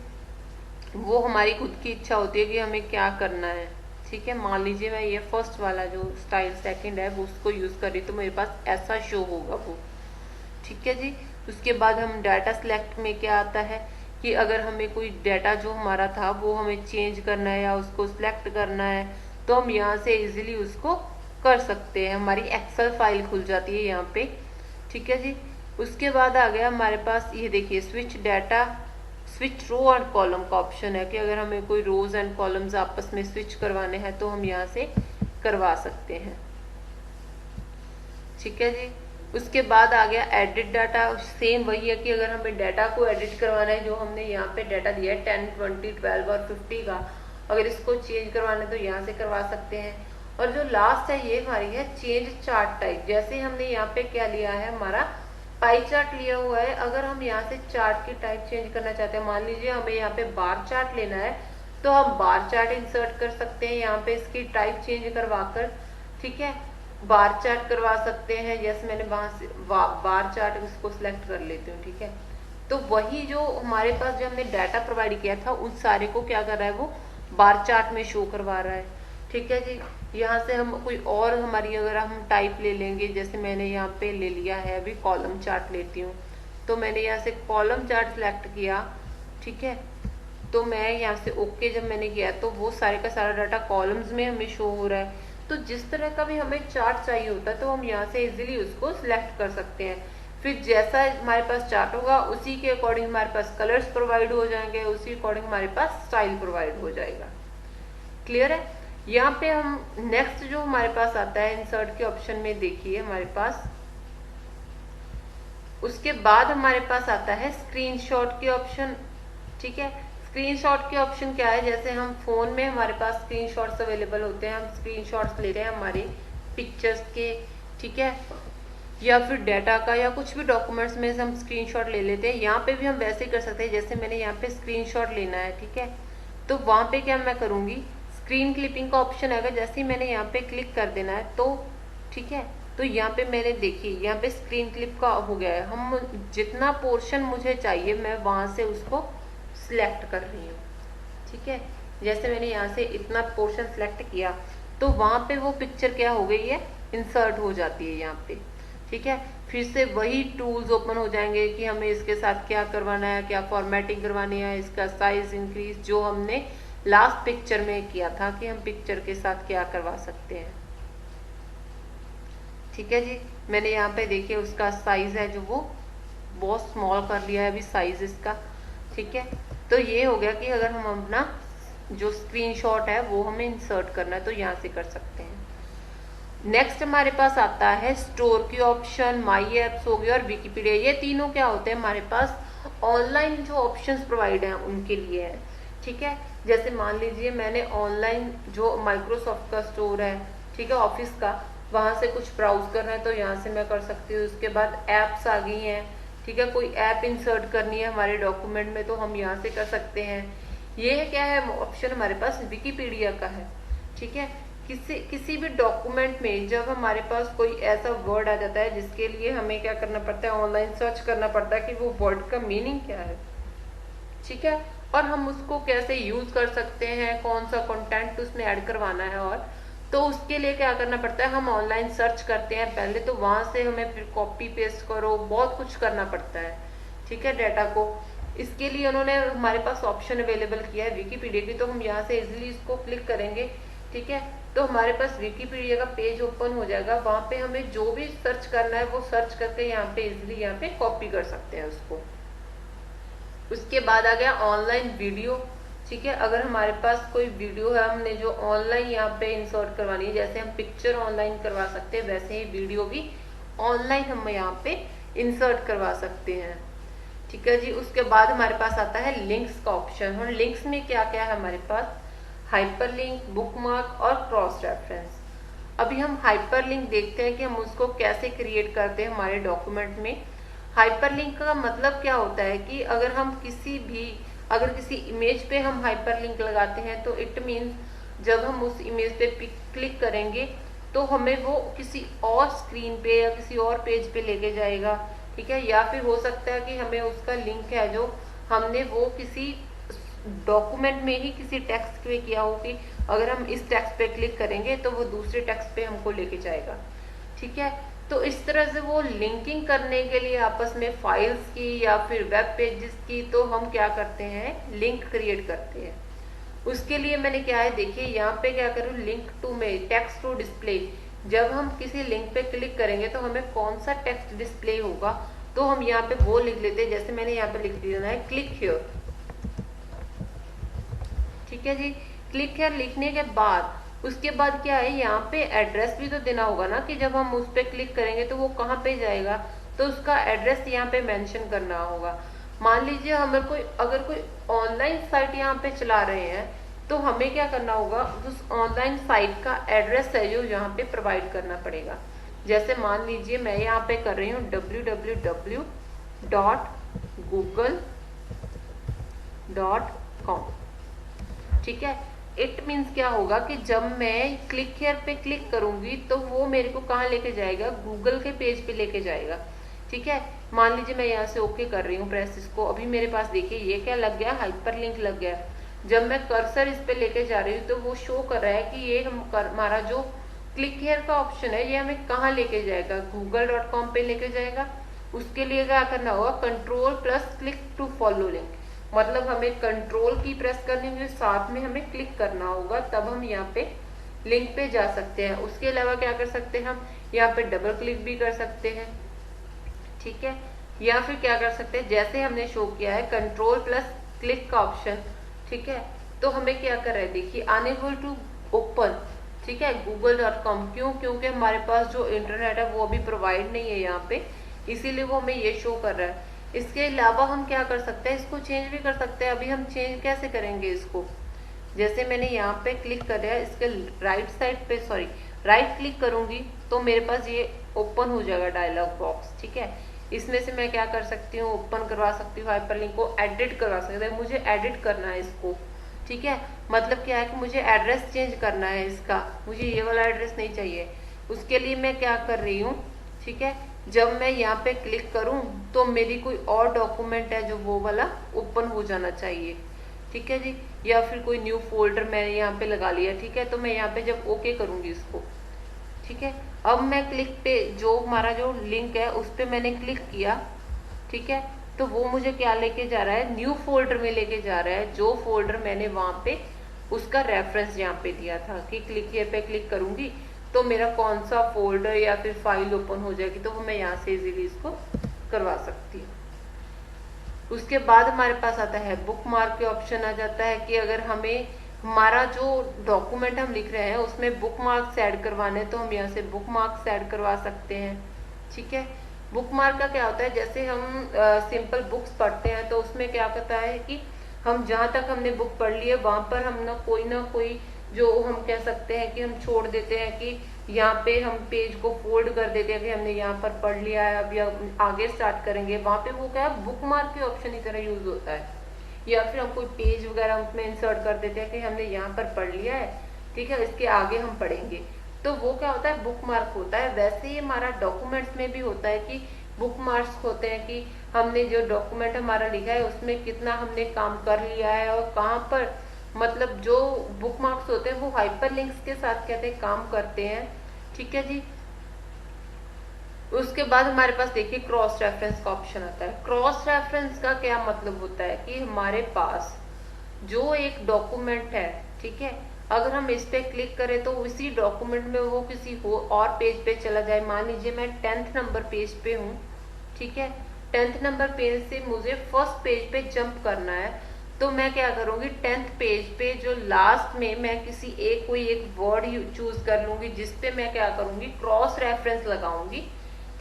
वो हमारी खुद की इच्छा होती है कि हमें क्या करना है। ठीक है, मान लीजिए मैं ये फर्स्ट वाला जो स्टाइल सेकंड है वो उसको यूज कर रही तो मेरे पास ऐसा शो होगा वो। ठीक है जी, उसके बाद हम डाटा सिलेक्ट में क्या आता है कि अगर हमें कोई डाटा जो हमारा था वो हमें चेंज करना है या उसको सिलेक्ट करना है तो हम यहाँ से इजीली उसको कर सकते हैं, हमारी एक्सेल फाइल खुल जाती है यहाँ पे। ठीक है जी, उसके बाद आ गया हमारे पास ये देखिए switch data, switch row and column का ऑप्शन है कि अगर हमें कोई रोज एंड कॉलम्स आपस में स्विच करवाने हैं तो हम यहाँ से करवा सकते हैं। ठीक है जी, उसके बाद आ गया एडिट डाटा, सेम वही है कि अगर हमें डाटा को एडिट करवाना है, जो हमने यहाँ पे डाटा दिया है 10, 20, 12 और 50 का, अगर इसको चेंज करवाना है तो यहाँ से करवा सकते हैं। और जो लास्ट है ये हमारी है चेंज चार्ट टाइप, जैसे हमने यहाँ पे क्या लिया है हमारा पाई चार्ट लिया हुआ है, अगर हम यहाँ से चार्ट की टाइप चेंज करना चाहते हैं, मान लीजिए हमें यहाँ पे बार चार्ट लेना है तो हम बार चार्ट इंसर्ट कर सकते हैं यहाँ पे इसकी टाइप चेंज करवा कर। ठीक है, बार चार्ट करवा सकते हैं, जैसे मैंने वहां से बार चार्ट इसको सिलेक्ट कर लेती हूँ। ठीक है, तो वही जो हमारे पास जो हमने डाटा प्रोवाइड किया था उन सारे को क्या कर रहा है वो बार चार्ट में शो करवा रहा है। ठीक है जी, यहाँ से हम कोई और हमारी अगर हम टाइप ले लेंगे, जैसे मैंने यहाँ पे ले लिया है अभी कॉलम चार्ट लेती हूँ, तो मैंने यहाँ से कॉलम चार्ट सिलेक्ट किया। ठीक है, तो मैं यहाँ से ओके जब मैंने किया तो वो सारे का सारा डाटा कॉलम्स में हमें शो हो रहा है। तो जिस तरह का भी हमें चार्ट चाहिए होता है तो हम यहाँ से इजीली उसको सिलेक्ट कर सकते हैं, फिर जैसा हमारे पास चार्ट होगा उसी के अकॉर्डिंग हमारे पास कलर्स प्रोवाइड हो जाएंगे, उसी अकॉर्डिंग हमारे पास स्टाइल प्रोवाइड हो जाएगा। क्लियर है, यहाँ पे हम नेक्स्ट जो हमारे पास आता है इंसर्ट के ऑप्शन में देखिए हमारे पास, उसके बाद हमारे पास आता है स्क्रीनशॉट के ऑप्शन। ठीक है, स्क्रीनशॉट के ऑप्शन क्या है, जैसे हम फोन में हमारे पास स्क्रीनशॉट्स अवेलेबल होते हैं, हम स्क्रीनशॉट्स ले रहे हैं हमारे पिक्चर्स के। ठीक है, या फिर डाटा का या कुछ भी डॉक्यूमेंट्स में से हम स्क्रीनशॉट ले लेते हैं, यहाँ पे भी हम वैसे ही कर सकते हैं, जैसे मैंने यहाँ पे स्क्रीनशॉट लेना है। ठीक है, तो वहां पे क्या मैं करूंगी, स्क्रीन क्लिपिंग का ऑप्शन आएगा, जैसे ही मैंने यहाँ पे क्लिक कर देना है तो ठीक है, तो यहाँ पे मैंने देखिए यहाँ पे स्क्रीन क्लिप का हो गया है, हम जितना पोर्शन मुझे चाहिए मैं वहां से उसको सिलेक्ट कर रही हूँ। ठीक है, जैसे मैंने यहाँ से इतना पोर्शन सिलेक्ट किया तो वहां पे वो पिक्चर क्या हो गई है, इंसर्ट हो जाती है यहाँ पे। ठीक है, फिर से वही टूल्स ओपन हो जाएंगे कि हमें इसके साथ क्या करवाना है, क्या फॉर्मेटिंग करवानी है, इसका साइज इंक्रीज, जो हमने लास्ट पिक्चर में किया था कि हम पिक्चर के साथ क्या करवा सकते हैं। ठीक है जी, मैंने यहाँ पे देखिए उसका साइज है जो वो बहुत स्मॉल कर लिया है अभी साइज इसका, ठीक है। तो ये हो गया कि अगर हम अपना जो स्क्रीनशॉट है वो हमें इंसर्ट करना है तो यहाँ से कर सकते हैं। नेक्स्ट हमारे पास आता है स्टोर की ऑप्शन, माई एप्स हो गया और विकिपीडिया। ये तीनों क्या होते हैं हमारे पास ऑनलाइन जो ऑप्शंस प्रोवाइड हैं उनके लिए है, ठीक है। जैसे मान लीजिए मैंने ऑनलाइन जो माइक्रोसॉफ्ट का स्टोर है, ठीक है, ऑफिस का, वहां से कुछ ब्राउज करना है तो यहाँ से मैं कर सकती हूँ। उसके बाद एप्स आ गई हैं, ठीक है, कोई ऐप इंसर्ट करनी है हमारे डॉक्यूमेंट में तो हम यहाँ से कर सकते हैं। ये क्या है ऑप्शन हमारे पास विकिपीडिया का है, ठीक है। किसी भी डॉक्यूमेंट में जब हमारे पास कोई ऐसा वर्ड आ जाता है जिसके लिए हमें क्या करना पड़ता है, ऑनलाइन सर्च करना पड़ता है कि वो वर्ड का मीनिंग क्या है, ठीक है, और हम उसको कैसे यूज कर सकते हैं, कौन सा कंटेंट उसमें ऐड करवाना है, और तो उसके लिए क्या करना पड़ता है, हम ऑनलाइन सर्च करते हैं पहले, तो वहां से हमें फिर कॉपी पेस्ट करो, बहुत कुछ करना पड़ता है, ठीक है, डाटा को। इसके लिए उन्होंने हमारे पास ऑप्शन अवेलेबल किया है विकिपीडिया की, तो हम यहाँ से इजिली इसको क्लिक करेंगे, ठीक है, तो हमारे पास विकिपीडिया का पेज ओपन हो जाएगा। वहां पे हमें जो भी सर्च करना है वो सर्च करके यहाँ पे इजिली यहाँ पे कॉपी कर सकते हैं उसको। उसके बाद आ गया ऑनलाइन वीडियो, ठीक है। अगर हमारे पास कोई वीडियो है हमने जो ऑनलाइन यहाँ पे इंसर्ट करवानी है, जैसे हम पिक्चर ऑनलाइन करवा सकते हैं वैसे ही वीडियो भी ऑनलाइन हम यहाँ पे इंसर्ट करवा सकते हैं, ठीक है जी। उसके बाद हमारे पास आता है लिंक्स का ऑप्शन, और लिंक्स में क्या क्या है हमारे पास, हाइपरलिंक, बुकमार्क और क्रॉस रेफरेंस। अभी हम हाइपरलिंक देखते हैं कि हम उसको कैसे क्रिएट करते हैं हमारे डॉक्यूमेंट में। हाइपरलिंक का मतलब क्या होता है कि अगर किसी इमेज पे हम हाइपरलिंक लगाते हैं तो इट मीन्स जब हम उस इमेज पे क्लिक करेंगे तो हमें वो किसी और स्क्रीन पे या किसी और पेज पे लेके जाएगा, ठीक है। या फिर हो सकता है कि हमें उसका लिंक है जो हमने वो किसी डॉक्यूमेंट में ही किसी टेक्स्ट पे किया हो कि अगर हम इस टेक्स्ट पे क्लिक करेंगे तो वो दूसरे टेक्स्ट पे हमको लेके जाएगा, ठीक है। तो इस तरह से वो लिंकिंग करने के लिए आपस में फाइल्स की या फिर वेब पेजेस की, तो हम क्या करते हैं, लिंक क्रिएट करते हैं। उसके लिए मैंने क्या है देखिए यहाँ पे क्या करूँ, लिंक टू में टेक्स्ट टू डिस्प्ले। जब हम किसी लिंक पे क्लिक करेंगे तो हमें कौन सा टेक्स्ट डिस्प्ले होगा, तो हम यहाँ पे वो लिख लेते हैं। जैसे मैंने यहाँ पे लिख दिया है क्लिक हियर, ठीक है जी। क्लिक हियर लिखने के बाद उसके बाद क्या है, यहाँ पे एड्रेस भी तो देना होगा ना कि जब हम उस पर क्लिक करेंगे तो वो कहाँ पे जाएगा, तो उसका एड्रेस यहाँ पे मेंशन करना होगा। मान लीजिए अगर कोई ऑनलाइन साइट यहाँ पे चला रहे हैं तो हमें क्या करना होगा, उस ऑनलाइन साइट का एड्रेस है जो यहाँ पे प्रोवाइड करना पड़ेगा। जैसे मान लीजिए मैं यहाँ पे कर रही हूँ www.google.com, ठीक है। इट मीन्स क्या होगा कि जब मैं क्लिक हियर पे क्लिक करूंगी तो वो मेरे को कहाँ लेके जाएगा, गूगल के पेज पे लेके जाएगा, ठीक है। मान लीजिए मैं यहाँ से ओके कर रही हूँ प्रेस इसको, अभी मेरे पास देखिए ये क्या लग गया, हाइपरलिंक लग गया। जब मैं कर्सर इस पे लेके जा रही हूँ तो वो शो कर रहा है कि ये हमारा जो क्लिक हियर का ऑप्शन है ये हमें कहाँ लेके जाएगा, google.com पे लेके जाएगा। उसके लिए क्या करना होगा, control plus click to follow link, मतलब हमें कंट्रोल की प्रेस करनी होगी, साथ में हमें क्लिक करना होगा, तब हम यहाँ पे लिंक पे जा सकते हैं। उसके अलावा क्या कर सकते हैं, हम यहाँ पे डबल क्लिक भी कर सकते हैं, ठीक है। या फिर क्या कर सकते हैं, जैसे हमने शो किया है कंट्रोल प्लस क्लिक का ऑप्शन, ठीक है। तो हमें क्या कर रहा है देखिए, अनेबल टू ओपन, ठीक है, google.com। क्यों, क्योंकि हमारे पास जो इंटरनेट है वो अभी प्रोवाइड नहीं है यहाँ पे, इसीलिए वो हमें ये शो कर रहा है। इसके अलावा हम क्या कर सकते हैं, इसको चेंज भी कर सकते हैं। अभी हम चेंज कैसे करेंगे इसको, जैसे मैंने यहाँ पे क्लिक कर दिया, इसके राइट क्लिक करूंगी तो मेरे पास ये ओपन हो जाएगा डायलॉग बॉक्स, ठीक है। इसमें से मैं क्या कर सकती हूँ, ओपन करवा सकती हूँ हाइपरलिंक को, एडिट करवा सकते हैं। मुझे एडिट करना है इसको, ठीक है, मतलब क्या है कि मुझे एड्रेस चेंज करना है इसका, मुझे ये वाला एड्रेस नहीं चाहिए। उसके लिए मैं क्या कर रही हूँ, ठीक है, जब मैं यहाँ पे क्लिक करूं तो मेरी कोई और डॉक्यूमेंट है जो वो वाला ओपन हो जाना चाहिए, ठीक है जी। या फिर कोई न्यू फोल्डर मैंने यहाँ पे लगा लिया, ठीक है। तो मैं यहाँ पे जब ओके करूंगी इसको, ठीक है, अब मैं क्लिक पे जो हमारा जो लिंक है उस पर मैंने क्लिक किया, ठीक है, तो वो मुझे क्या लेके जा रहा है, न्यू फोल्डर में लेके जा रहा है, जो फोल्डर मैंने वहां पे उसका रेफरेंस यहाँ पे दिया था कि क्लिक हियर पे क्लिक करूंगी तो मेरा कौन सा फोल्डर या फिर फाइल ओपन हो जाएगी, तो वो मैं यहाँ से इजीली इसको करवा सकती हूँ। उसके बाद हमारे पास आता है बुक मार्क के ऑप्शन आ जाता है कि अगर हमें हमारा जो डॉक्यूमेंट हम लिख रहे हैं उसमें बुक मार्क्स ऐड करवाने तो हम यहाँ से बुक मार्क्स ऐड करवा सकते हैं। ठीक है, बुक मार्क का क्या होता है, जैसे हम सिंपल बुक्स पढ़ते हैं तो उसमें क्या करता है कि हम जहाँ तक हमने बुक पढ़ ली है वहां पर हम ना कोई जो हम कह सकते हैं कि हम छोड़ देते हैं कि यहाँ पे हम पेज को फोल्ड कर देते हैं कि हमने यहाँ पर पढ़ लिया है, अब आगे स्टार्ट करेंगे, वहां पे वो क्या है बुक मार्क के ऑप्शन की तरह यूज होता है। या फिर हम कोई पेज वगैरह उसमें इंसर्ट कर देते हैं कि हमने यहाँ पर पढ़ लिया है, ठीक है, इसके आगे हम पढ़ेंगे, तो वो क्या होता है बुक मार्क होता है। वैसे ही हमारा डॉक्यूमेंट्स में भी होता है कि बुक मार्क्स होते हैं कि हमने जो डॉक्यूमेंट हमारा लिखा है उसमें कितना हमने काम कर लिया है और कहाँ पर, मतलब जो बुक मार्क्स होते हैं वो हाइपर लिंक्स के साथ कहते हैं काम करते हैं। ठीक है जी, उसके बाद हमारे पास देखिए क्रॉस रेफरेंस का ऑप्शन आता है। क्रॉस रेफरेंस का क्या मतलब होता है कि हमारे पास जो एक डॉक्यूमेंट है, ठीक है, अगर हम इस पे क्लिक करें तो उसी डॉक्यूमेंट में वो किसी और पेज पे चला जाए। मान लीजिए मैं 10th नंबर पेज पे हूँ, ठीक है, 10th नंबर पेज से मुझे फर्स्ट पेज पे जंप करना है, तो मैं क्या करूंगी 10th पेज पे जो लास्ट में मैं कोई एक वर्ड चूज कर लूंगी जिसपे मैं क्या करूंगी क्रॉस रेफरेंस लगाऊंगी।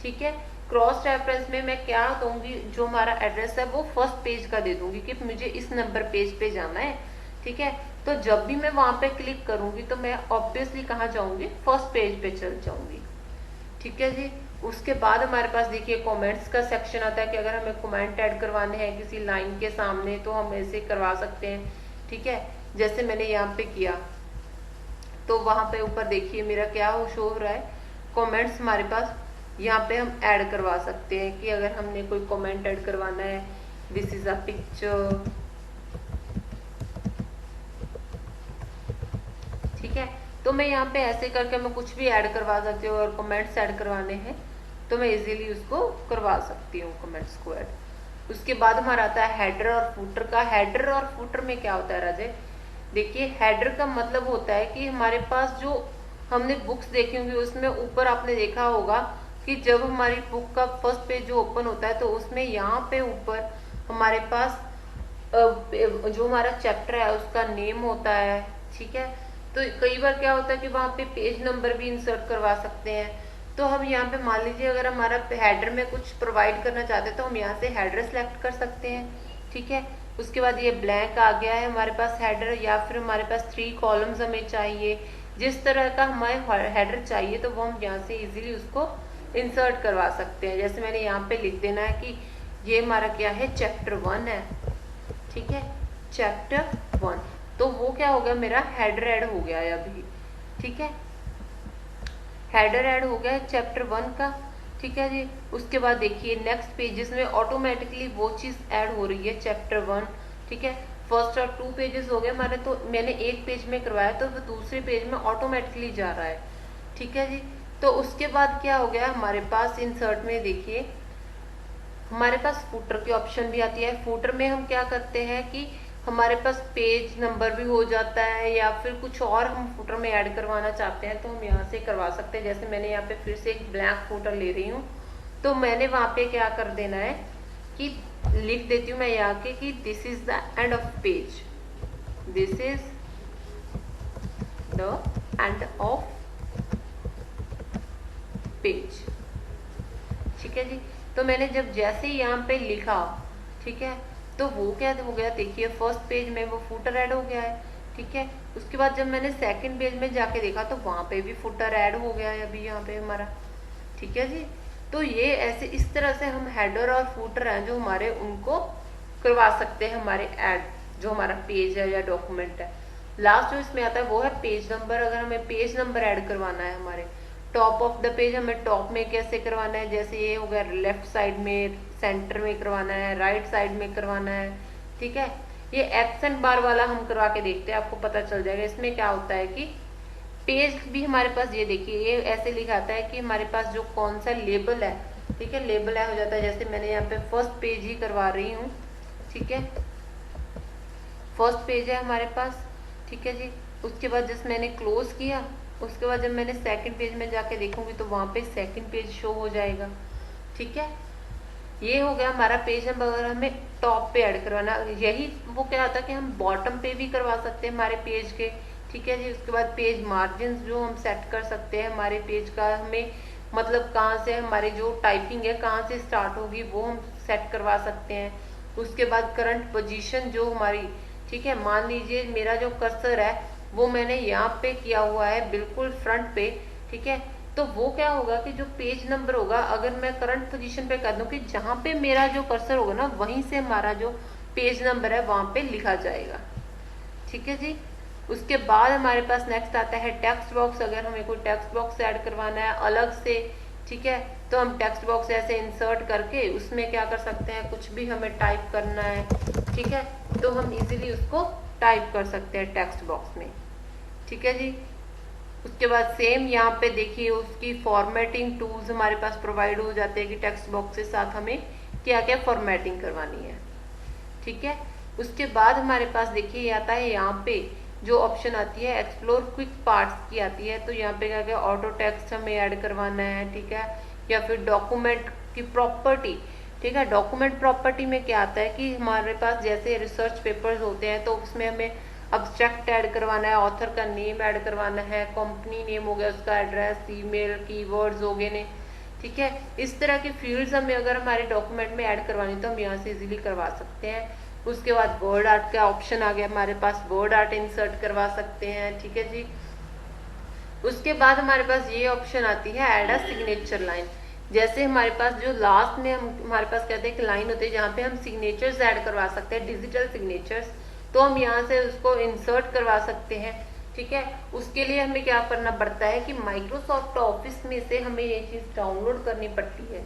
ठीक है, क्रॉस रेफरेंस में मैं क्या दूंगी, जो हमारा एड्रेस है वो फर्स्ट पेज का दे दूंगी कि मुझे इस नंबर पेज पे जाना है। ठीक है, तो जब भी मैं वहां पे क्लिक करूंगी तो मैं ऑब्वियसली कहाँ जाऊंगी, फर्स्ट पेज पे चल जाऊंगी। ठीक है जी, उसके बाद हमारे पास देखिए कमेंट्स का सेक्शन आता है कि अगर हमें कमेंट ऐड करवाने हैं किसी लाइन के सामने तो हम ऐसे करवा सकते हैं। ठीक है, जैसे मैंने यहाँ पे किया तो वहां पे ऊपर देखिए मेरा क्या शो हो रहा है, कमेंट्स हमारे पास यहाँ पे हम ऐड करवा सकते हैं कि अगर हमने कोई कमेंट ऐड करवाना है, दिस इज अ पिक्चर। ठीक है, तो मैं यहाँ पे ऐसे करके मैं कुछ भी ऐड करवा सकती हूँ, और कमेंट्स ऐड करवाने हैं तो मैं इजीली उसको करवा सकती हूँ कमेंट्स को ऐड। उसके बाद हमारा आता है हेडर और फुटर का। हेडर और फुटर में क्या होता है राजे, देखिए हेडर का मतलब होता है कि हमारे पास जो हमने बुक्स देखी होंगी उसमें ऊपर आपने देखा होगा कि जब हमारी बुक का फर्स्ट पेज जो ओपन होता है तो उसमें यहाँ पे ऊपर हमारे पास जो हमारा चैप्टर है उसका नेम होता है। ठीक है, तो कई बार क्या होता है कि वहां पे पेज नंबर भी इंसर्ट करवा सकते हैं, तो हम यहाँ पे मान लीजिए अगर हमारा हेडर में कुछ प्रोवाइड करना चाहते हैं तो हम यहाँ से हेडर सेलेक्ट कर सकते हैं। ठीक है, उसके बाद ये ब्लैंक आ गया है हमारे पास हेडर, या फिर हमारे पास 3 कॉलम्स हमें चाहिए, जिस तरह का हमारे हेडर चाहिए तो वो हम यहाँ से इजीली उसको इंसर्ट करवा सकते हैं। जैसे मैंने यहाँ पे लिख देना है कि ये हमारा क्या है, चैप्टर 1 है। ठीक है, चैप्टर 1, तो वो क्या हो गया, मेरा हेडर ऐड हो गया है अभी। ठीक है, हेडर ऐड हो गया है चैप्टर 1 का। ठीक है जी, उसके बाद देखिए नेक्स्ट पेजेस में ऑटोमेटिकली वो चीज ऐड हो रही है चैप्टर 1। ठीक है, फर्स्ट और 2 पेजेस हो गए हमारे, तो मैंने एक पेज में करवाया तो वो दूसरे पेज में ऑटोमेटिकली जा रहा है। ठीक है जी, तो उसके बाद क्या हो गया हमारे पास इंसर्ट में देखिए हमारे पास फुटर की ऑप्शन भी आती है। फुटर में हम क्या करते हैं कि हमारे पास पेज नंबर भी हो जाता है, या फिर कुछ और हम फुटर में ऐड करवाना चाहते हैं तो हम यहाँ से करवा सकते हैं। जैसे मैंने यहाँ पे फिर से एक ब्लैंक फुटर ले रही हूँ, तो मैंने वहां पे क्या कर देना है कि लिख देती हूँ मैं यहाँ के कि this is the end of page, this is the end of page. ठीक है जी, तो मैंने जब जैसे ही यहाँ पे लिखा, ठीक है, तो वो क्या हो गया, देखिए फर्स्ट पेज में वो फुटर ऐड हो गया है। ठीक है, उसके बाद जब मैंने सेकंड पेज में जाके देखा तो वहां पे भी फुटर ऐड हो गया है अभी यहाँ पे हमारा। ठीक है जी, तो ये ऐसे इस तरह से हम हेडर और फुटर हैं जो हमारे उनको करवा सकते हैं हमारे ऐड, जो हमारा पेज है या डॉक्यूमेंट है। लास्ट जो इसमें आता है वो है पेज नंबर। अगर हमें पेज नंबर ऐड करवाना है हमारे टॉप ऑफ द पेज, हमें टॉप में कैसे करवाना है, जैसे ये हो गया लेफ्ट साइड में, सेंटर में करवाना है, राइट साइड में करवाना है। ठीक है, ये एक्सेंट बार वाला हम करवा के देखते हैं, आपको पता चल जाएगा। इसमें क्या होता है कि पेज भी हमारे पास ये देखिए ये ऐसे लिखाता है कि हमारे पास जो कौन सा लेबल है, ठीक है, लेबल है हो जाता है। जैसे मैंने यहाँ पे फर्स्ट पेज ही करवा रही हूँ। ठीक है, फर्स्ट पेज है हमारे पास। ठीक है जी, उसके बाद जस्ट मैंने क्लोज किया, उसके बाद जब मैंने सेकंड पेज में जाके देखूंगी तो वहां पे सेकंड पेज शो हो जाएगा। ठीक है, ये हो गया हमारा पेज नंबर। अगर हमें टॉप पे ऐड करवाना, यही वो क्या होता है कि हम बॉटम पे भी करवा सकते हैं हमारे पेज के, ठीक है जी। उसके बाद पेज मार्जिन जो हम सेट कर सकते हैं हमारे पेज का, हमें मतलब कहाँ से हमारे जो टाइपिंग है कहाँ से स्टार्ट होगी वो हम सेट करवा सकते हैं। उसके बाद करंट पोजीशन जो हमारी, ठीक है, मान लीजिए मेरा जो कर्सर है वो मैंने यहाँ पे किया हुआ है बिल्कुल फ्रंट पे, ठीक है, तो वो क्या होगा कि जो पेज नंबर होगा अगर मैं करंट पोजीशन पे कर दूं कि जहां पे मेरा जो कर्सर होगा ना वहीं से हमारा जो पेज नंबर है वहां पे लिखा जाएगा, ठीक है जी। उसके बाद हमारे पास नेक्स्ट आता है टेक्स्ट बॉक्स। अगर हमें कोई टेक्स्ट बॉक्स ऐड करवाना है अलग से, ठीक है, तो हम टेक्स्ट बॉक्स ऐसे इंसर्ट करके उसमें क्या कर सकते हैं, कुछ भी हमें टाइप करना है, ठीक है, तो हम इजीली उसको टाइप कर सकते हैं टेक्स्ट बॉक्स में, ठीक है जी। उसके बाद सेम यहाँ पे देखिए उसकी फॉर्मेटिंग टूल्स हमारे पास प्रोवाइड हो जाते हैं कि टेक्स्ट बॉक्स के साथ हमें क्या क्या फॉर्मेटिंग करवानी है, ठीक है। उसके बाद हमारे पास देखिए आता है यहाँ पे जो ऑप्शन आती है एक्सप्लोर क्विक पार्ट्स की आती है, तो यहाँ पे क्या क्या ऑटो टेक्स्ट हमें ऐड करवाना है, ठीक है, या फिर डॉक्यूमेंट की प्रॉपर्टी, ठीक है। डॉक्यूमेंट प्रॉपर्टी में क्या आता है कि हमारे पास जैसे रिसर्च पेपर्स होते हैं तो उसमें हमें अब्स्ट्रैक्ट ऐड करवाना है, ऑथर का नेम ऐड करवाना है, कंपनी नेम हो गया, उसका एड्रेस, ईमेल, कीवर्ड्स हो गए ने, ठीक है। इस तरह के फील्ड्स हमें अगर हमारे डॉक्यूमेंट में ऐड करवानी तो हम यहाँ से इजीली करवा सकते हैं। उसके बाद वर्ड आर्ट का ऑप्शन आ गया हमारे पास, वर्ड आर्ट इंसर्ट करवा सकते हैं, ठीक है जी। उसके बाद हमारे पास ये ऑप्शन आती है ऐड अ सिग्नेचर लाइन। जैसे हमारे पास जो लास्ट में हम हमारे पास कहते हैं कि लाइन होती है जहाँ पे हम सिग्नेचर्स ऐड करवा सकते हैं, डिजिटल सिग्नेचर्स, तो हम यहाँ से उसको इंसर्ट करवा सकते हैं, ठीक है। उसके लिए हमें क्या करना पड़ता है कि माइक्रोसॉफ्ट ऑफिस में से हमें ये चीज़ डाउनलोड करनी पड़ती है,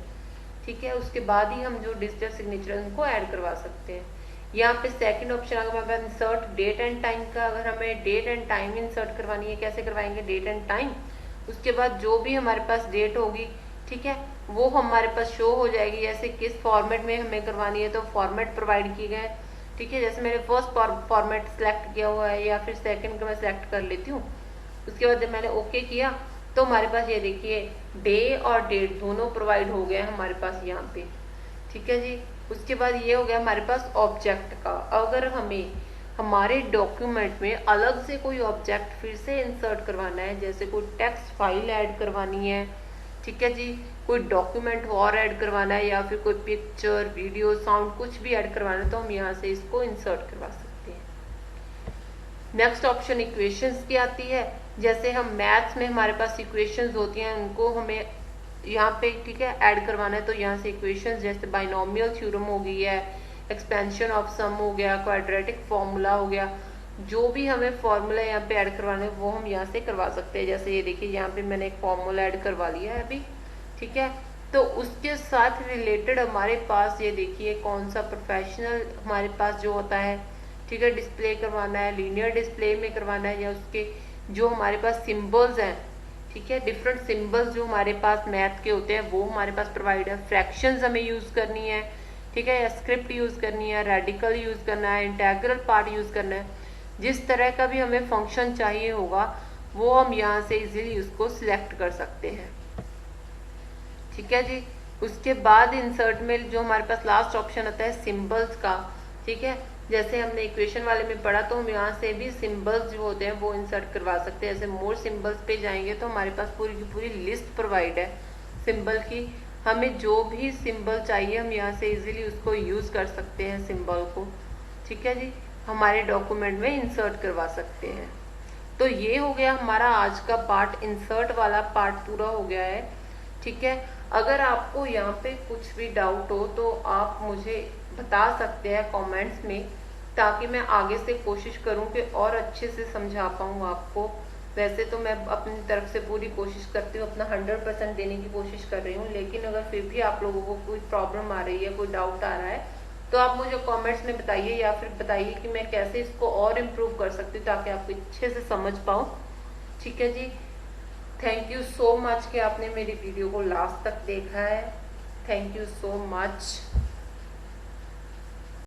ठीक है। उसके बाद ही हम जो डिजिटल सिग्नेचर है उनको ऐड करवा सकते हैं। यहाँ पे सेकंड ऑप्शन आ गया हमारे पास इंसर्ट डेट एंड टाइम का। अगर हमें डेट एंड टाइम इंसर्ट करवानी है, कैसे करवाएंगे डेट एंड टाइम, उसके बाद जो भी हमारे पास डेट होगी, ठीक है, वो हमारे पास शो हो जाएगी, जैसे किस फॉर्मेट में हमें करवानी है तो फॉर्मेट प्रोवाइड किए गए, ठीक है। जैसे मैंने फर्स्ट फॉर्मेट सेलेक्ट किया हुआ है या फिर सेकंड का मैं सेलेक्ट कर लेती हूँ। उसके बाद जब मैंने ओके किया तो हमारे पास ये देखिए डे और डेट दोनों प्रोवाइड हो गए हमारे पास यहाँ पे, ठीक है जी। उसके बाद ये हो गया हमारे पास ऑब्जेक्ट का। अगर हमें हमारे डॉक्यूमेंट में अलग से कोई ऑब्जेक्ट फिर से इंसर्ट करवाना है, जैसे कोई टेक्स्ट फाइल ऐड करवानी है, ठीक है जी, कोई डॉक्यूमेंट और ऐड करवाना है या फिर कोई पिक्चर, वीडियो, साउंड कुछ भी ऐड करवाना है तो हम यहाँ से इसको इंसर्ट करवा सकते हैं। नेक्स्ट ऑप्शन इक्वेशंस की आती है। जैसे हम मैथ्स में हमारे पास इक्वेशंस होती हैं उनको हमें यहाँ पे, ठीक है, ऐड करवाना है तो यहाँ से इक्वेशंस जैसे बाइनोमियल थ्योरम हो गई है, एक्सपेंशन ऑफ सम हो गया, क्वाड्रेटिक फॉर्मूला हो गया, जो भी हमें फॉर्मूला यहाँ पे ऐड करवाना है वो हम यहाँ से करवा सकते हैं। जैसे ये देखिए यहाँ पे मैंने एक फॉर्मूला ऐड करवा लिया है अभी, ठीक है। तो उसके साथ रिलेटेड हमारे पास ये देखिए कौन सा प्रोफेशनल हमारे पास जो होता है, ठीक है, डिस्प्ले करवाना है, लीनियर डिस्प्ले में करवाना है, या उसके जो हमारे पास सिंबल्स हैं, ठीक है, डिफरेंट सिंबल्स जो हमारे पास मैथ के होते हैं वो हमारे पास प्रोवाइड है। फ्रैक्शंस हमें यूज करनी है, ठीक है, या स्क्रिप्ट यूज करनी है, रेडिकल यूज करना है, इंटेग्रल पार्ट यूज करना है, जिस तरह का भी हमें फंक्शन चाहिए होगा वो हम यहाँ से इजीली उसको सिलेक्ट कर सकते हैं, ठीक है जी। उसके बाद इंसर्ट में जो हमारे पास लास्ट ऑप्शन आता है सिंबल्स का, ठीक है, जैसे हमने इक्वेशन वाले में पढ़ा तो हम यहाँ से भी सिंबल्स जो होते हैं वो इंसर्ट करवा सकते हैं। जैसे मोर सिंबल्स पे जाएंगे तो हमारे पास पूरी की पूरी लिस्ट प्रोवाइड है सिंबल की, हमें जो भी सिंबल चाहिए हम यहाँ से इजीली उसको यूज कर सकते हैं सिंबल को, ठीक है जी, हमारे डॉक्यूमेंट में इंसर्ट करवा सकते हैं। तो ये हो गया हमारा आज का पार्ट, इंसर्ट वाला पार्ट पूरा हो गया है, ठीक है। अगर आपको यहाँ पे कुछ भी डाउट हो तो आप मुझे बता सकते हैं कमेंट्स में, ताकि मैं आगे से कोशिश करूँ कि और अच्छे से समझा पाऊँ आपको। वैसे तो मैं अपनी तरफ से पूरी कोशिश करती हूँ, अपना 100% देने की कोशिश कर रही हूँ, लेकिन अगर फिर भी आप लोगों को कोई प्रॉब्लम आ रही है, कोई डाउट आ रहा है तो आप मुझे कमेंट्स में बताइए, या फिर बताइए कि मैं कैसे इसको और इम्प्रूव कर सकती हूँ ताकि आप अच्छे से समझ पाओ, ठीक है जी। थैंक यू सो मच कि आपने मेरी वीडियो को लास्ट तक देखा है। Thank you so much.